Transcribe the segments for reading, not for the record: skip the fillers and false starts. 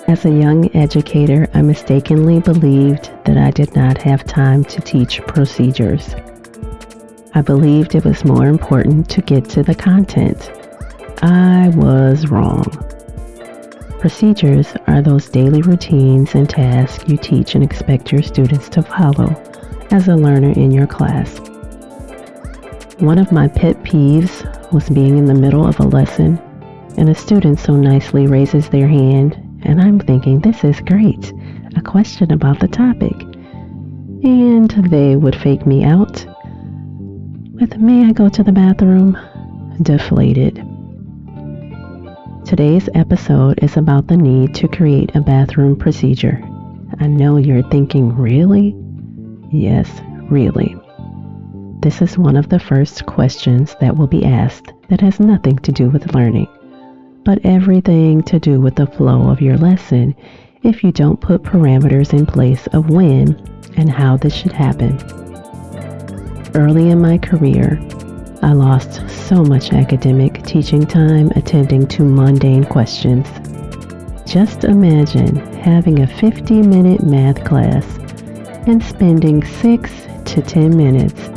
As a young educator, I mistakenly believed that I did not have time to teach procedures. I believed it was more important to get to the content. I was wrong. Procedures are those daily routines and tasks you teach and expect your students to follow as a learner in your class. One of my pet peeves was being in the middle of a lesson and a student so nicely raises their hand, and I'm thinking, this is great, a question about the topic. And they would fake me out with, may I go to the bathroom? Deflated. Today's episode is about the need to create a bathroom procedure. I know you're thinking, really? Yes, really. This is one of the first questions that will be asked that has nothing to do with learning, but everything to do with the flow of your lesson if you don't put parameters in place of when and how this should happen. Early in my career, I lost so much academic teaching time attending to mundane questions. Just imagine having a 50-minute math class and spending 6 to 10 minutes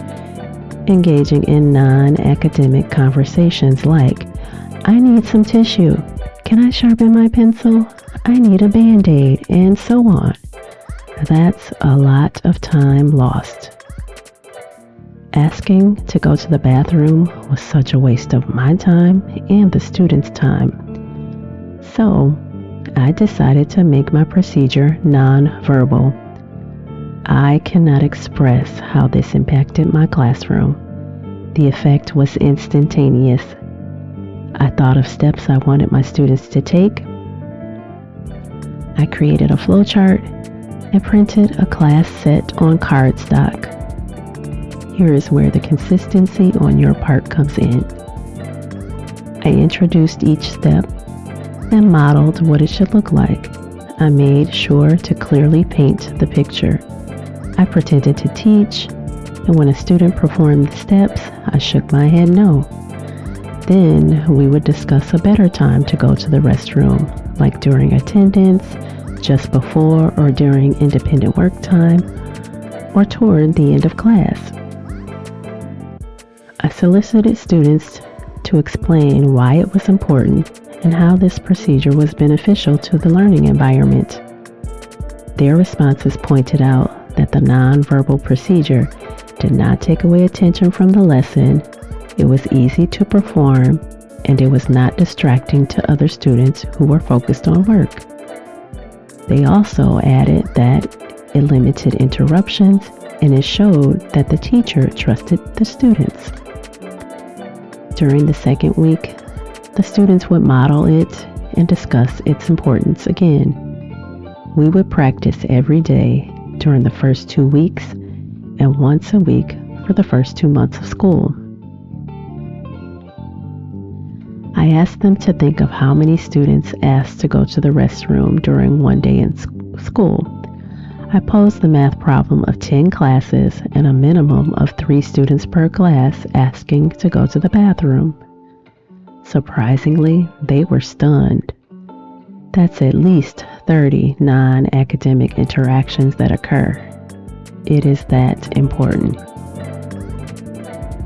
engaging in non-academic conversations like, I need some tissue. Can I sharpen my pencil? I need a Band-Aid, and so on. That's a lot of time lost. Asking to go to the bathroom was such a waste of my time and the students' time. So, I decided to make my procedure non-verbal. I cannot express how this impacted my classroom. The effect was instantaneous. I thought of steps I wanted my students to take. I created a flowchart and printed a class set on cardstock. Here is where the consistency on your part comes in. I introduced each step and modeled what it should look like. I made sure to clearly paint the picture. I pretended to teach, and when a student performed the steps, I shook my head no. Then we would discuss a better time to go to the restroom, like during attendance, just before or during independent work time, or toward the end of class. I solicited students to explain why it was important and how this procedure was beneficial to the learning environment. Their responses pointed out that the nonverbal procedure did not take away attention from the lesson, it was easy to perform, and it was not distracting to other students who were focused on work. They also added that it limited interruptions and it showed that the teacher trusted the students. During the second week, the students would model it and discuss its importance again. We would practice every day during the first 2 weeks and once a week for the first 2 months of school. I asked them to think of how many students asked to go to the restroom during one day in school. I posed the math problem of 10 classes and a minimum of 3 students per class asking to go to the bathroom. Surprisingly, they were stunned. That's at least 30 non-academic interactions that occur. It is that important.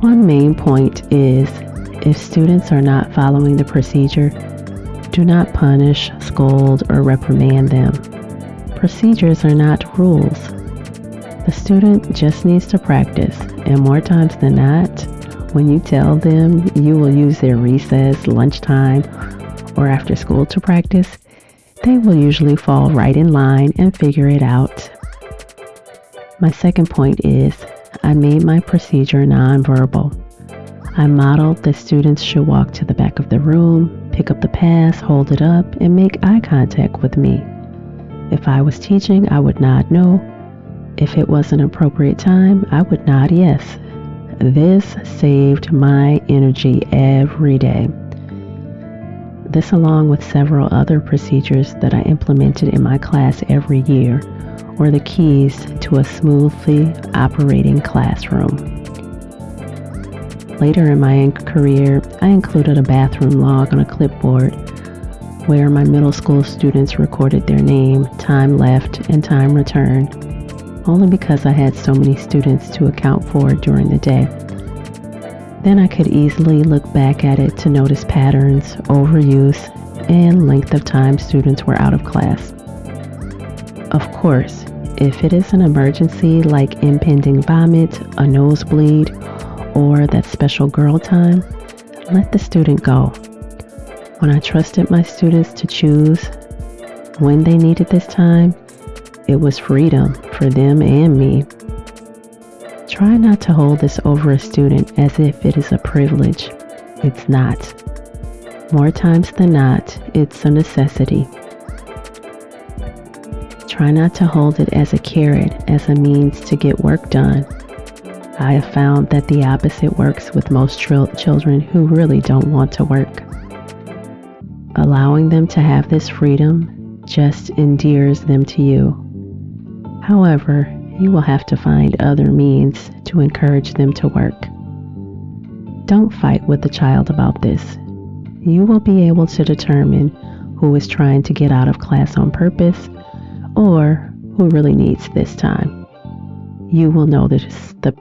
One main point is, if students are not following the procedure, do not punish, scold, or reprimand them. Procedures are not rules. The student just needs to practice, and more times than not, when you tell them you will use their recess, lunchtime, or after school to practice, they will usually fall right in line and figure it out. My second point is, I made my procedure nonverbal. I modeled that students should walk to the back of the room, pick up the pass, hold it up, and make eye contact with me. If I was teaching, I would nod no. If it was an appropriate time, I would nod yes. This saved my energy every day. This, along with several other procedures that I implemented in my class every year, were the keys to a smoothly operating classroom. Later in my career, I included a bathroom log on a clipboard where my middle school students recorded their name, time left, and time returned, only because I had so many students to account for during the day. Then I could easily look back at it to notice patterns, overuse, and length of time students were out of class. Of course, if it is an emergency like impending vomit, a nosebleed, or that special girl time, let the student go. When I trusted my students to choose when they needed this time, it was freedom for them and me. Try not to hold this over a student as if it is a privilege. It's not. More times than not, it's a necessity. Try not to hold it as a carrot, as a means to get work done. I have found that the opposite works with most children who really don't want to work. Allowing them to have this freedom just endears them to you. However, you will have to find other means to encourage them to work. Don't fight with the child about this. You will be able to determine who is trying to get out of class on purpose or who really needs this time. You will notice the